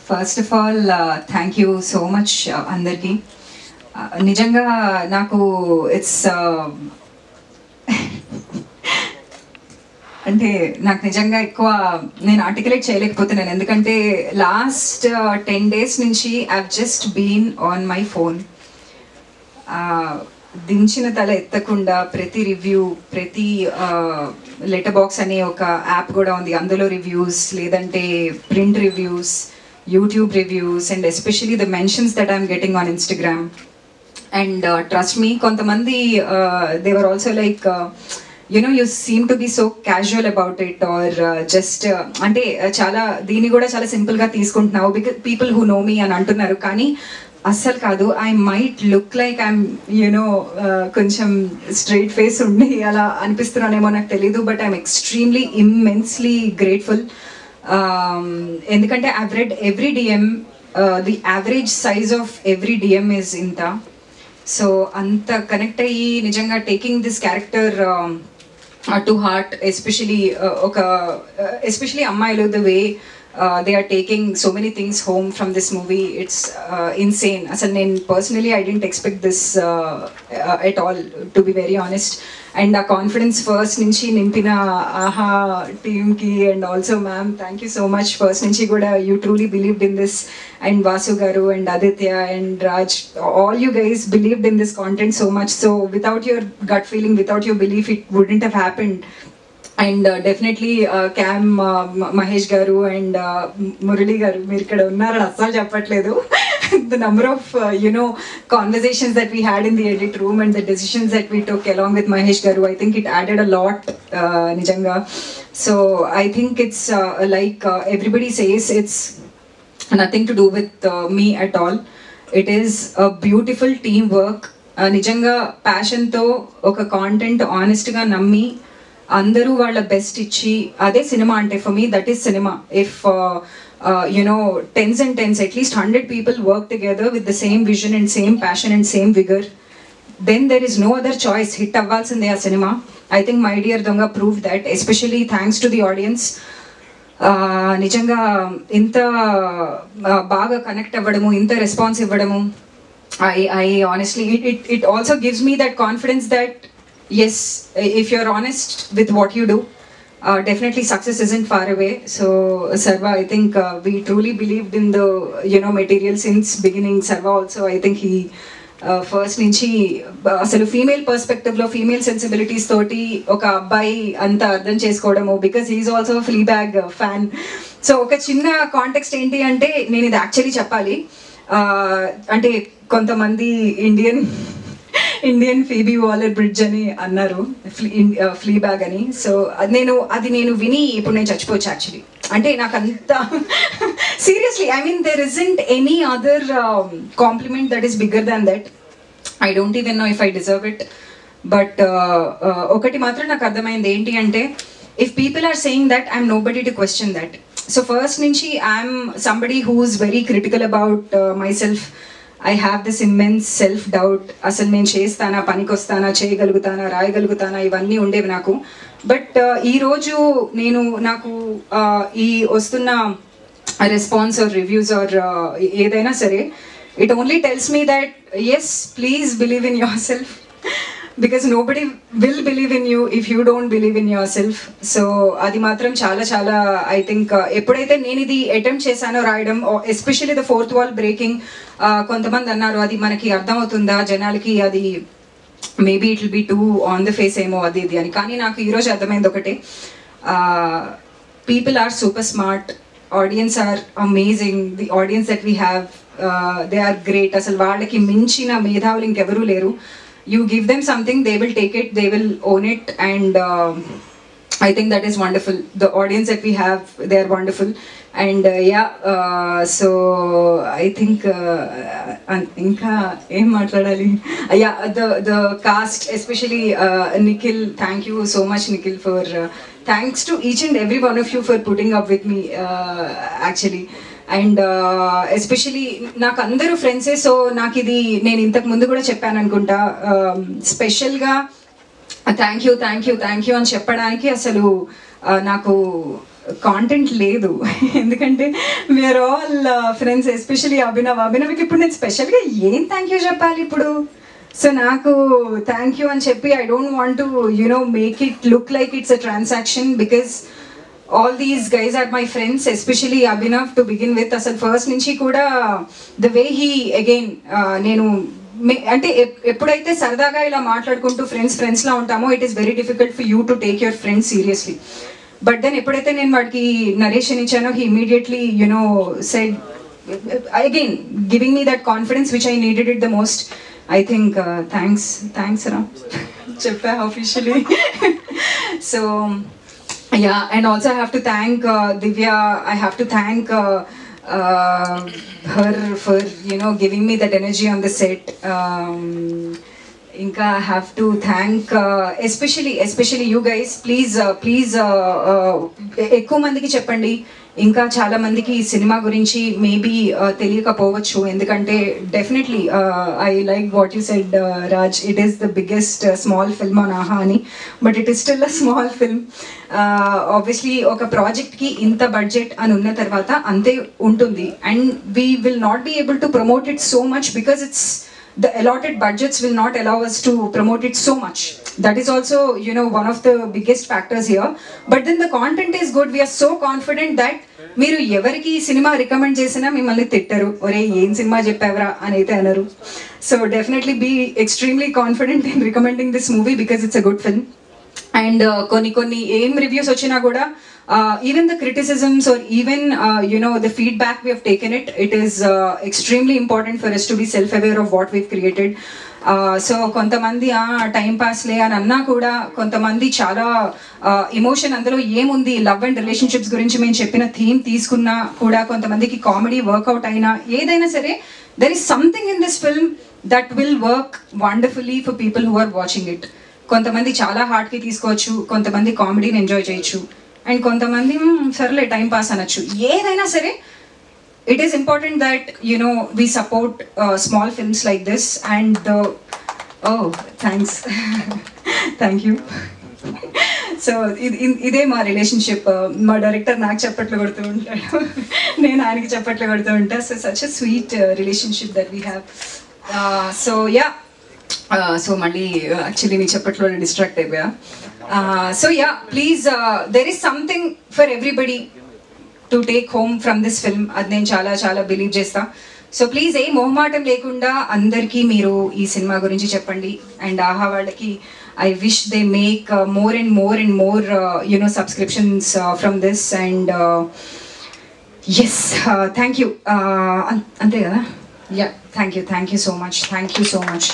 First of all thank you so much అందరికీ. నిజంగా నాకు ఇట్స్ అంటే నాకు నిజంగా ఎక్కువ నేను ఆర్టికులేట్ చేయలేకపోతున్నాను, ఎందుకంటే లాస్ట్ 10 days నుంచి I've just been on my phone. దించిన తల ఎత్తకుండా ప్రతి రివ్యూ, ప్రతి లెటర్ బాక్స్ అనే ఒక యాప్ కూడా ఉంది, అందులో రివ్యూస్, లేదంటే print reviews, YouTube reviews, and especially the mentions that I'm getting on Instagram. And trust me, కొంతమంది they were also like you seem to be so casual about it, or just అంటే చాలా దీన్ని కూడా చాలా సింపుల్గా తీసుకుంటున్నావు because people who know me అని అంటున్నారు, కానీ అస్సలు కాదు. I might look like I'm కొంచెం స్ట్రైట్ ఫేస్ ఉండి అలా అనిపిస్తున్నానేమో నాకు తెలీదు, but I'm extremely immensely grateful. ఎందుకంటే I've read every DM, the average size of every DM is ఇంత. సో అంత కనెక్ట్ అయ్యి నిజంగా taking this character to heart, especially అమ్మాయిలు, the way they are taking so many things home from this movie, it's insane. Asal nen personally I didn't expect this at all, to be very honest. And our confidence first nunchi nimpina aha team ki, and also ma'am, thank you so much. First nunchi kuda you truly believed in this, and Vasu garu and Aditya and Raj, all you guys believed in this content so much. So without your gut feeling, without your belief, it wouldn't have happened. And definitely cam, Mahesh garu and Murali garu, మీరు ఇక్కడ ఉన్నారని అస్సలు చెప్పట్లేదు. The number of conversations that we had in the edit room and the decisions that we took along with Mahesh garu, I think it added a lot నిజంగా. So I think it's like everybody says it's nothing to do with me at all. It is a beautiful team work. నిజంగా ప్యాషన్తో ఒక content ఆనెస్ట్గా నమ్మి అందరూ వాళ్ళ best ఇచ్చి, అదే cinema అంటే for me that is cinema. If tens and tens, at least 100 people work together with the same vision and same passion and same vigor, then there is no other choice. Hit avvalsinde aa cinema. I think My Dear Donga proved that, especially thanks to the audience. నిజంగా ఇంత బాగా connect అవ్వడము, ఇంత response ఇవ్వడము, I honestly, it also gives me that confidence that yes, if you're honest with what you do, definitely success isn't far away. So Sarva, I think we truly believed in the material since beginning. Sarva also, I think he first nunchi asalu female perspective lo, female sensibilities toti oka abbai anta ardham chesukodamu, because he is also a Fleabag fan. So oka chinna context enti ante nenu idi actually cheppali, ante kontamandi Indian Phoebe Waller bridge అని అన్నారు, ఫ్లీబ్యాగ్ అని. So నేను విని ఇప్పుడు నేను చచ్చిపోవచ్చు actually. అంటే నాకు అంత seriously, I mean there isn't any other compliment that is bigger than that. I don't even know if I deserve it. But ఒకటి మాత్రం నాకు అర్థమైంది ఏంటి అంటే, if people are saying that, I'm nobody to question that. So first నుంచి I'm somebody who is very critical about myself. I have this immense self-doubt. అసలు నేను చేస్తానా, పనికొస్తానా, చేయగలుగుతానా, రాయగలుగుతానా, ఇవన్నీ ఉండేవి నాకు. బట్ ఈరోజు నాకు ఈ వస్తున్న రెస్పాన్స్ ఆర్ రివ్యూస్ ఆర్ ఏదైనా సరే, it only tells me that yes, please believe in yourself, because nobody will believe in you if you don't believe in yourself. So adi matram చాలా I think ఎప్పుడైతే నేను ఇది attempt చేశానో రాయడం, especially the fourth wall breaking, కొంతమంది అన్నారు అది మనకి అర్థం అవుతుందా జనాలకి, అది maybe it will be too on the face ఏమో అది ఇది అని. కానీ నాకు ఈరోజు అర్థమైంది ఒకటే, people are super smart, audience are amazing, the audience that we have they are great. అసలు వాళ్ళకి మించిన మేధావులు ఇంకెవరూ లేరు. You give them something, they will take it, they will own it, and I think that is wonderful. The audience that we have, they are wonderful. And so I think inka em matladali, the cast, especially Nikhil, thank you so much Nikhil for thanks to each and every one of you for putting up with me actually. And especially నాకు అందరూ ఫ్రెండ్సే. So నాకు ఇది నేను ఇంతకు ముందు కూడా చెప్పాను అనుకుంటా, స్పెషల్గా థ్యాంక్ యూ అని చెప్పడానికి అసలు నాకు కాంటెంట్ లేదు. ఎందుకంటే వీఆర్ ఆల్ ఫ్రెండ్స్, ఎస్పెషలీ అభినవ్కి ఇప్పుడు నేను స్పెషల్గా ఏం థ్యాంక్ యూ చెప్పాలి ఇప్పుడు. సో నాకు థ్యాంక్ యూ అని చెప్పి I don't want to make it look like it's a transaction, because all these guys are my friends, especially Abhinav to begin with. అసలు ఫస్ట్ నుంచి కూడా ద వే హీ అగైన్ నేను అంటే ఎప్పుడైతే సరదాగా ఇలా మాట్లాడుకుంటూ ఫ్రెండ్స్లా ఉంటామో, it is very difficult for you to take your friends seriously. But then ఎప్పుడైతే నేను వాడికి నరేషన్ ఇచ్చానో, he immediately said again giving me that confidence which I needed it the most. I think thanks Ram cheppa officially. So yeah, and also I have to thank Divya. I have to thank her for giving me that energy on the set. Inka I have to thank especially you guys. Please ఎక్కువ మందికి చెప్పండి. ఇంకా చాలా మందికి ఈ cinema గురించి maybe తెలియకపోవచ్చు, ఎందుకంటే definitely I like what you said Raj, it is the biggest small film on Aha అని, but it is still a small film. Obviously ఒక ప్రాజెక్ట్కి ఇంత బడ్జెట్ అని ఉన్న తర్వాత అంతే ఉంటుంది, and we will not be able to promote it so much because the allotted budgets will not allow us to promote it so much. That is also one of the biggest factors here. But then the content is good. We are so confident that మీరు ఎవరికి cinema recommend చేసినా మిమ్మల్ని తిట్టరు, ఒరే ఏం cinema చెప్పావరా అని అయితే అనరు. So definitely be extremely confident in recommending this movie because it's a good film. And కొన్ని ఏం రివ్యూస్ వచ్చినా కూడా, even the criticisms or even the feedback we have taken it is extremely important for us to be self-aware of what we've created. So కొంతమంది time parsley అని అన్నా కూడా, కొంతమంది చాలా ఎమోషన్ అందులో ఏముంది, లవ్ అండ్ రిలేషన్షిప్స్ గురించి మేము చెప్పిన థీమ్ తీసుకున్నా కూడా, కొంతమందికి కామెడీ వర్కౌట్ అయినా, ఏదైనా సరే there is something in this film that will work wonderfully for people who are watching it. కొంతమంది చాలా హార్ట్కి తీసుకోవచ్చు, కొంతమంది కామెడీని ఎంజాయ్ చేయొచ్చు, అండ్ కొంతమంది సర్లే టైం పాస్ అనొచ్చు. ఏదైనా సరే it is important that we support small films like this. And thanks thank you. So ఇదే మా రిలేషన్షిప్. మా డైరెక్టర్ నాకు చప్పట్లు కొడుతూ ఉంటాడు, నేను ఆయనకి చప్పట్లు కొడుతూ ఉంటా. So such a sweet relationship that we have. So yeah, so మళ్ళీ యాక్చువల్లీ నీ చప్పట్లో డిస్ట్రాక్ట్ అయిపోయా. So yeah, please there is something for everybody to take home from this film. అది నేను చాలా బిలీవ్ చేస్తా. సో ప్లీజ్ ఏ మొహమాటం లేకుండా అందరికీ మీరు ఈ సినిమా గురించి చెప్పండి. అండ్ ఆహా వాళ్ళకి I wish they make more and more subscriptions from this. And yes, thank you. అంతే కదా. Yeah, thank you so much.